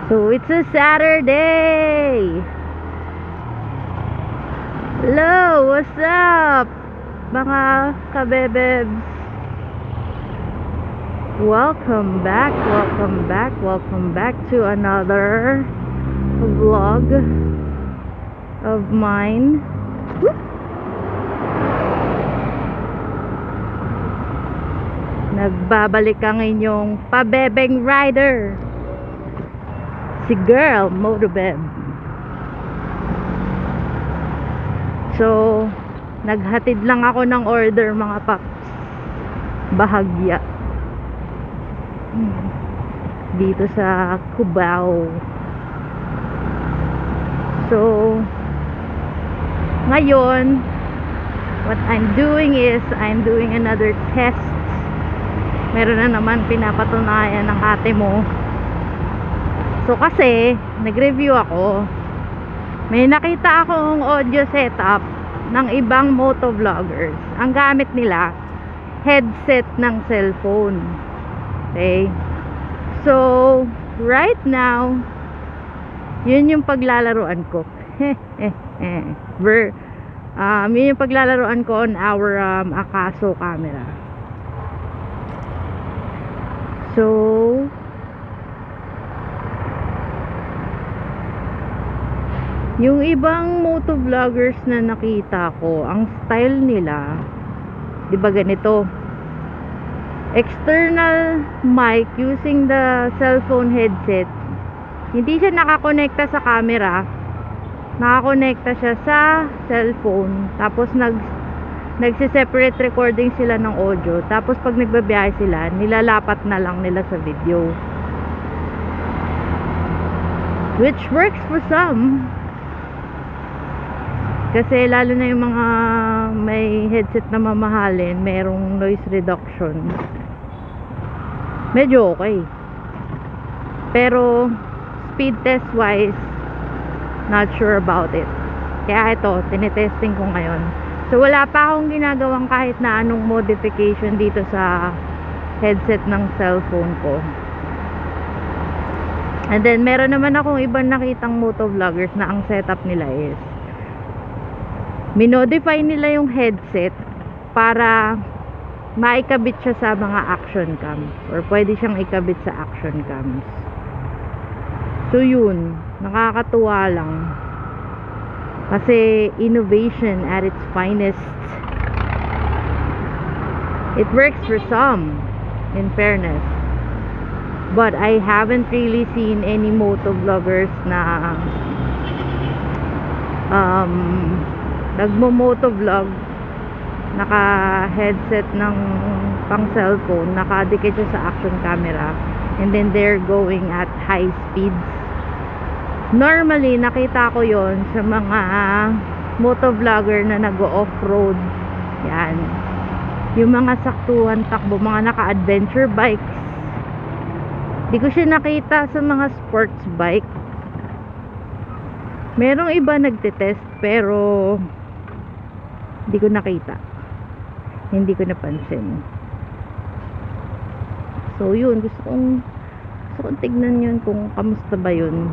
So it's a Saturday. Hello, what's up mga kabebebs? Welcome back to another vlog of mine. Nagbabalik ang inyong pabebeng rider, si Girl Motovlog. So, naghatid lang ako ng order mga paps. Bahagya. Dito sa Cubao. So, ngayon, what I'm doing is, I'm doing another test. Meron na naman pinapatunayan ng ate mo. So kasi, nag-review ako. May nakita akong audio setup ng ibang motovloggers. Ang gamit nila, headset ng cellphone. Okay? So, right now, yun yung paglalaruan ko. Yun yung paglalaruan ko on our Akaso camera. So, yung ibang motovloggers na nakita ko, ang style nila, di ba ganito? External mic using the cellphone headset. Hindi siya nakakonekta sa camera. Nakakonekta siya sa cellphone. Tapos nagsi-separate recording sila ng audio. Tapos pag nagbabiyahe sila, nilalapat na lang nila sa video. Which works for some. Kasi lalo na yung mga may headset na mamahalin, merong noise reduction. Medyo okay. Pero speed test wise, not sure about it. Kaya ito, tinetesting ko ngayon. So wala pa akong ginagawang kahit na anong modification dito sa headset ng cellphone ko. And then meron naman akong ibang nakitang motovloggers na ang setup nila is minodify nila yung headset para maikabit siya sa mga action cams or pwede siyang ikabit sa action cams. So yun, nakakatuwa lang kasi innovation at its finest. It works for some, in fairness, but I haven't really seen any motovloggers na nagmo-motovlog naka headset ng pang cellphone, nakadikit siya sa action camera, and then they're going at high speeds. Normally nakita ko yon sa mga motovlogger na nag-off-road. Yan, yung mga saktuhan takbo, mga naka-adventure bikes. Di ko siya nakita sa mga sports bike. Merong iba nagtetest pero hindi ko nakita, hindi ko napansin. So yun, gusto kong tignan yun kung kamusta ba yun.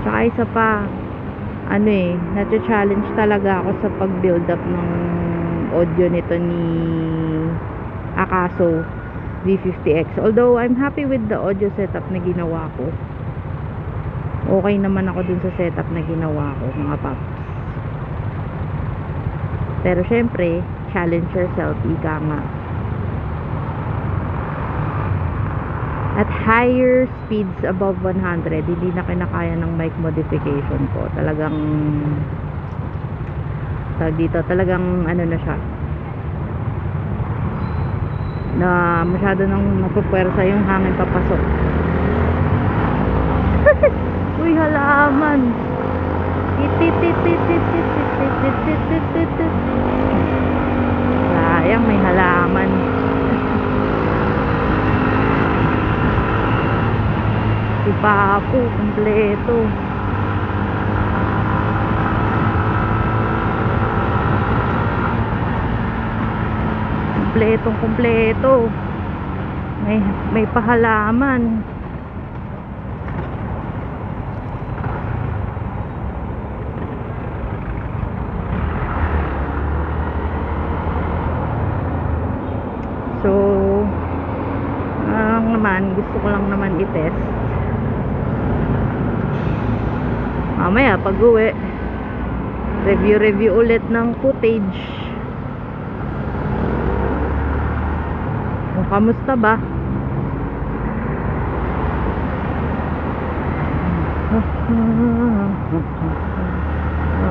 Tsaka isa pa, na-challenge talaga ako sa pag-build up ng audio nito ni Akaso V50X. Although I'm happy with the audio setup na ginawa ko. Okay naman ako dun sa setup na ginawa ko, mga paps. Pero syempre, challenge yourself, ika nga. At higher speeds above 100, hindi na kinakaya ng mic modification ko. Talagang talagang ano na siya, na masyado nang mapupwersa yung hangin papasok. Uy, halaman. Sayang, may halaman. Si Papo, kompleto. Kompletong kompleto. may pahalaman. So gusto ko lang naman i-test. Mamaya pag uwi, review ulit ng footage kung kamusta ba.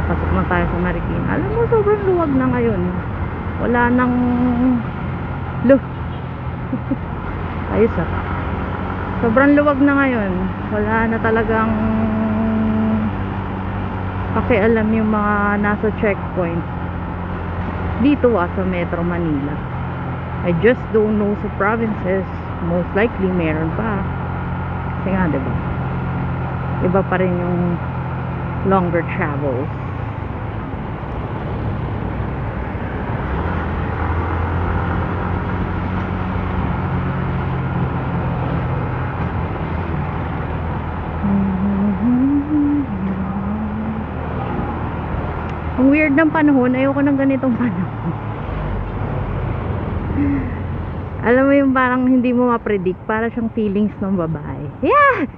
Pasok na tayo sa Marikina. Alam mo, sobrang luwag na ngayon. Wala nang ayos sobrang luwag na ngayon. Wala na talagang pakialam yung mga nasa checkpoint dito sa Metro Manila. I just don't know sa provinces. Most likely meron pa. Kasi nga, diba, iba pa rin yung longer travels. Ang weird ng panahon. Ayoko ng ganitong panahon. Alam mo yung parang hindi mo ma-predict. Para siyang feelings ng babae. Yeah!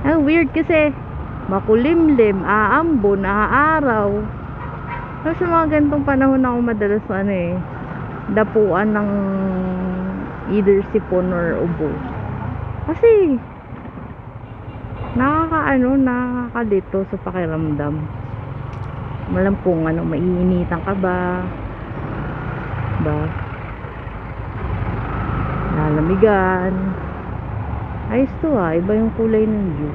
Ang weird kasi makulimlim, aambon, aaraw. Kasi sa mga ganitong panahon ako madalas dapuan ng either sipon or ubo. Kasi nakakalito sa pakiramdam. Malam kung maiinitan ka ba, lalamigan. Ayos to iba yung kulay ng view.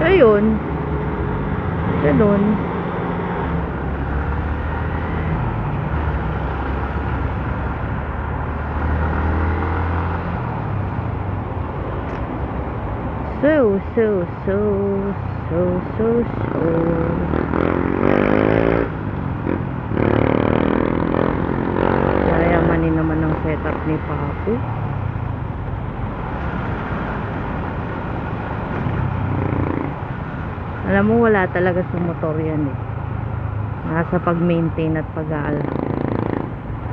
Ayun, ganun. So yayamanin naman ang setup ni Papu. Alam mo, wala talaga sa motor yan nasa pag-maintain at pag-aalaga.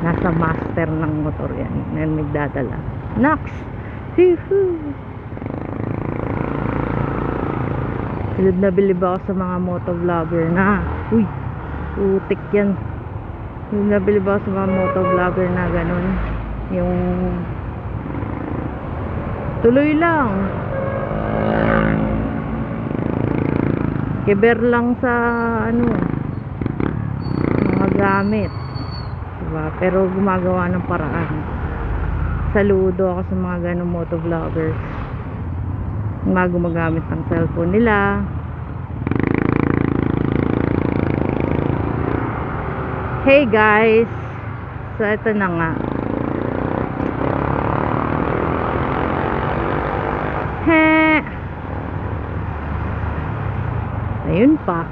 Nasa master ng motor yan na nagdadala. Nox! Bilib na bilib ako sa mga motovlogger na utik yan. Bilib na bilib ako sa mga motovlogger na ganun, yung tuloy lang, kiber lang sa mga gamit, diba? Pero gumagawa ng paraan. Saludo ako sa mga ganung motovloggers, mga gumagamit ng cellphone nila. Hey guys, so ito na nga, ayun pa,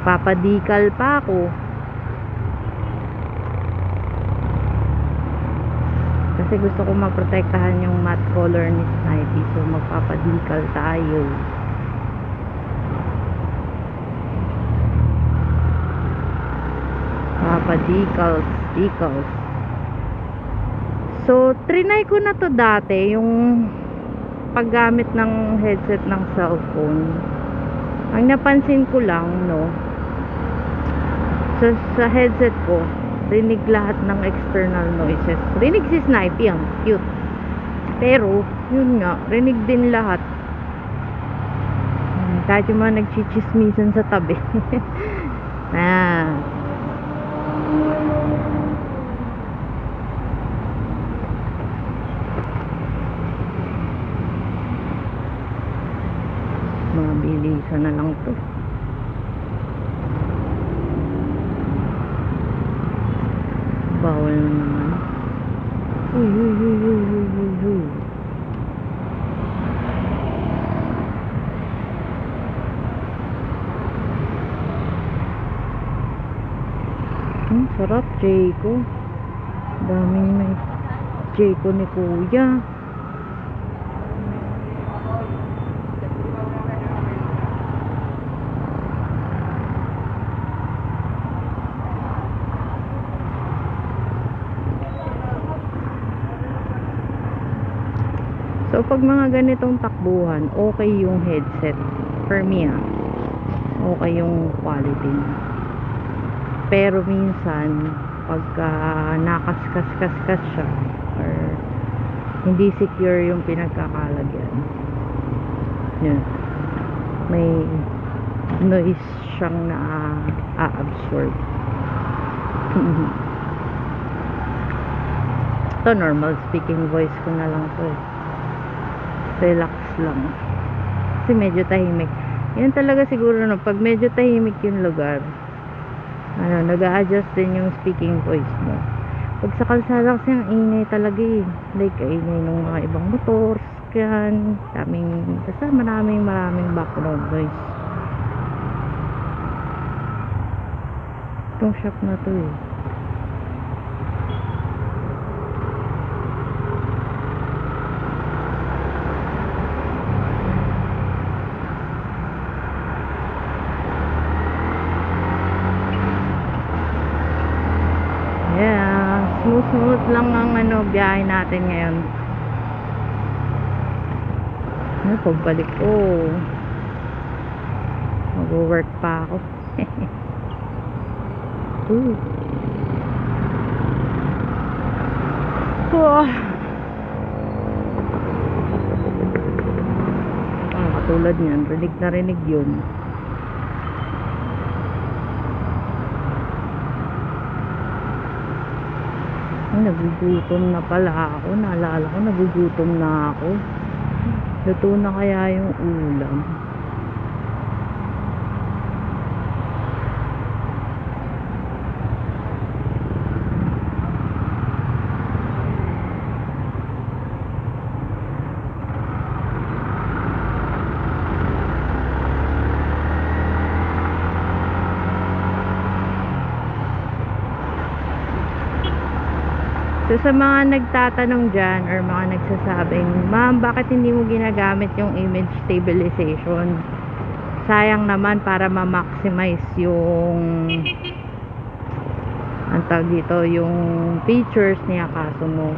papadikal pa ako kasi gusto ko maprotektahan yung matte color ni Snipey. So magpapadikal tayo. Decals. So trinay ko na to dati, yung paggamit ng headset ng cellphone. Ang napansin ko lang sa headset ko, rinig lahat ng external noises. Rinig si Snipey, ang cute. Pero yun nga, rinig din lahat. Kahit yung mga nagchichismisan sa tabi. Mga bilisan na lang to. Bawal na naman. Uy. Sarap, Jayco. Daming may Jayco ni kuya. So pag mga ganitong takbuhan, okay yung headset for me, okay yung quality niya. Pero minsan pagka nakaskas-kaskas siya or hindi secure yung pinagkakalagyan, yun, may noise siyang na-absorb. Ito normal speaking voice ko na lang to, relax lang kasi medyo tahimik. Yan talaga siguro, no, pag medyo tahimik yung lugar, nag-a-adjust din yung speaking voice mo. Pag sa kalsada kasi ang ingay talaga like ingay ng mga ibang motors, yan, basta maraming background noise. Itong shop na to smooth lang ang biyahe natin ngayon. Pagbalik ko mag-work pa ako. Katulad niyan, rinig yun. Nagugutom na pala ako. Naalala ko, nagugutom na ako. Luto na kaya yung ulam? So sa mga nagtatanong dyan or mga nagsasabing, ma'am, bakit hindi mo ginagamit yung image stabilization? Sayang naman para ma-maximize yung ang tawag dito, yung features ni Akaso mo.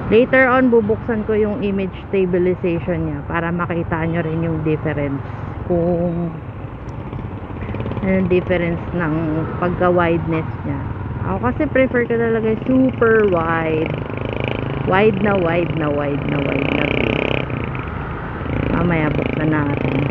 Later on bubuksan ko yung image stabilization niya para makita nyo rin yung difference, kung yung difference ng pagka-wideness niya. Ako kasi prefer ko talaga super wide na view. Mamaya buksan natin.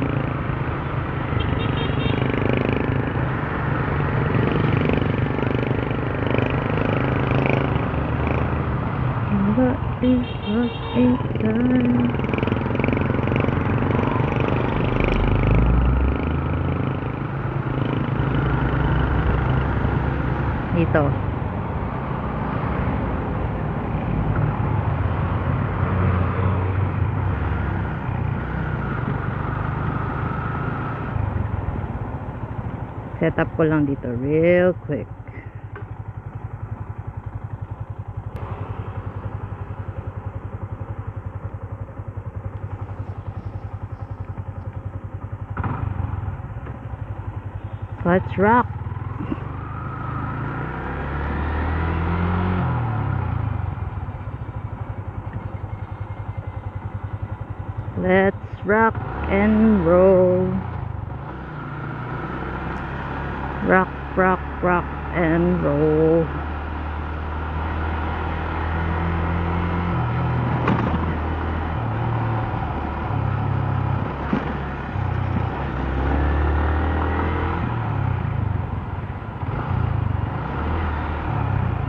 What is done? Ito. Set up ko lang dito real quick. Let's rock. Let's rock and roll. Rock, rock, rock and roll.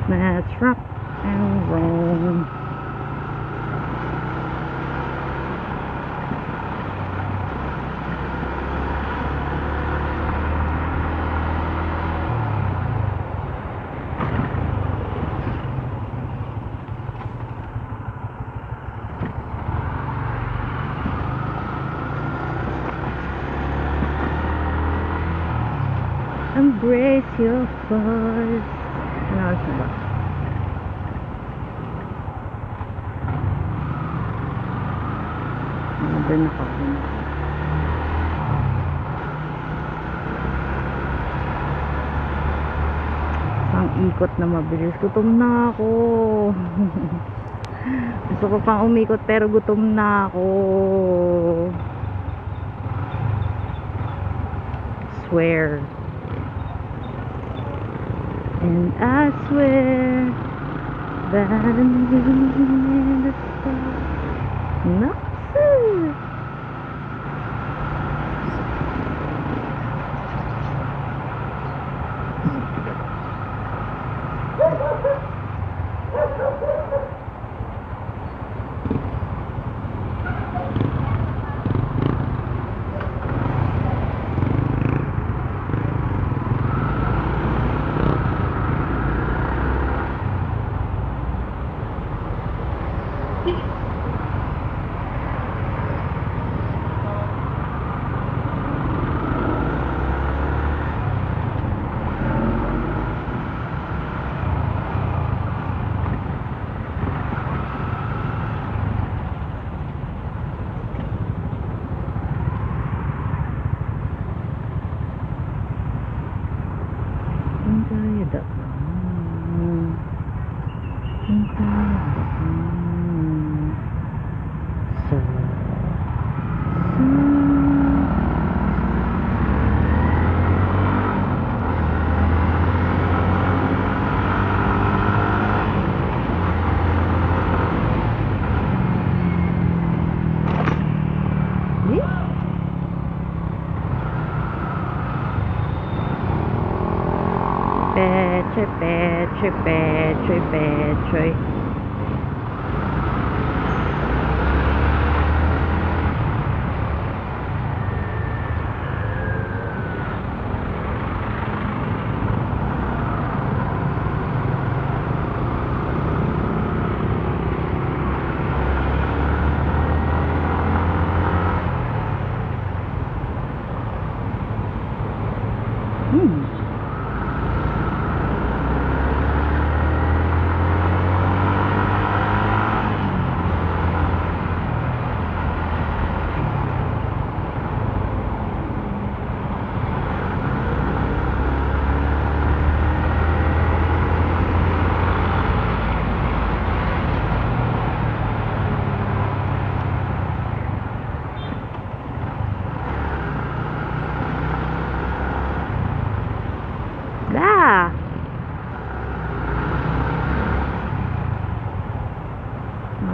Let's rock and roll. embrace your voice. Ano oras na ba? Doon ako. Ang ikot na mabilis. Gutom na ako. Gusto ko pang umikot pero gutom na ako. Swear. And I swear that I'm living in the sky. No. Petre.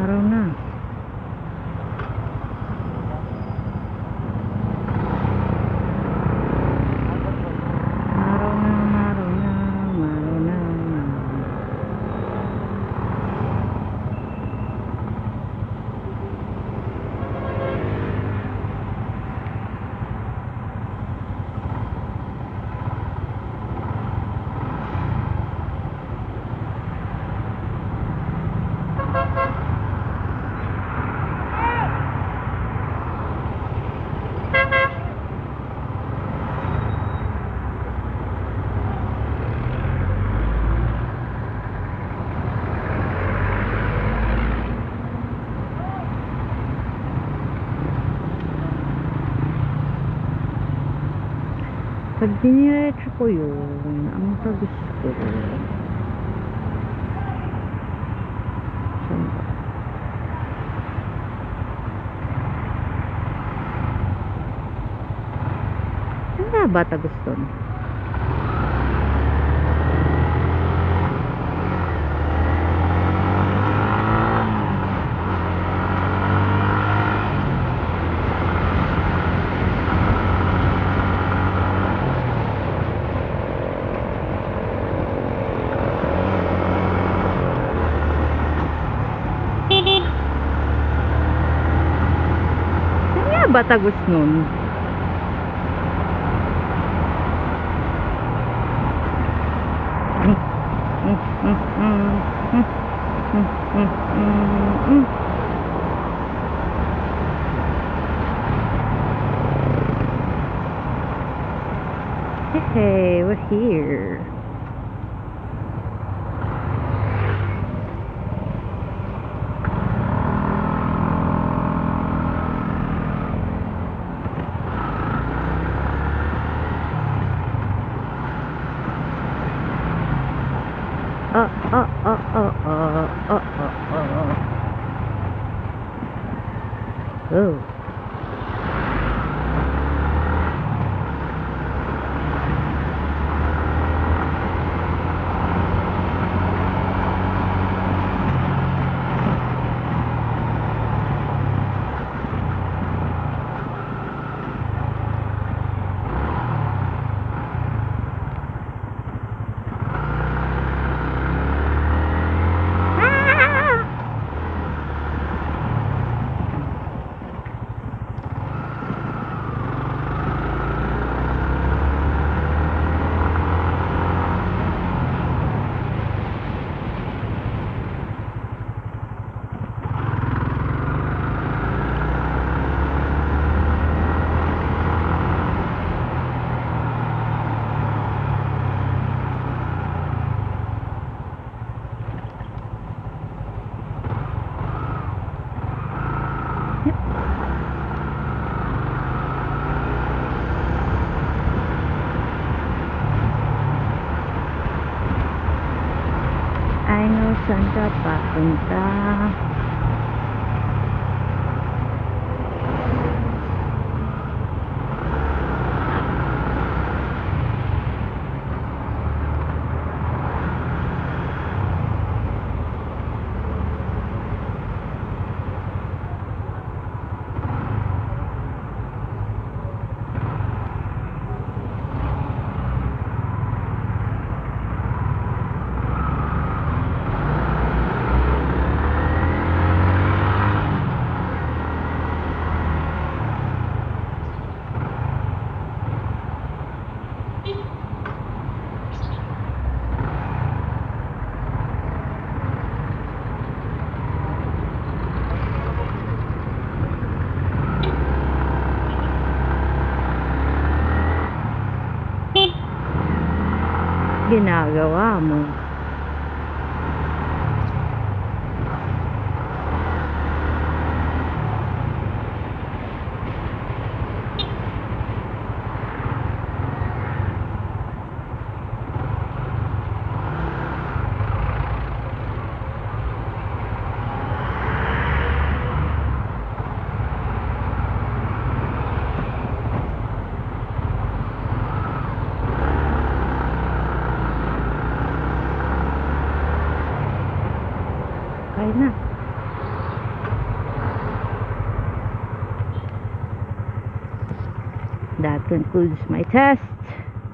Araw na. Pag diniretso ko yun, ang tagos ko, saan ba? Saan nga ba tagos doon? Ba tagos nun? Hey, we're here. Oh. I know saan ka papunta. Ginagawa mo. Okay na. That concludes my test.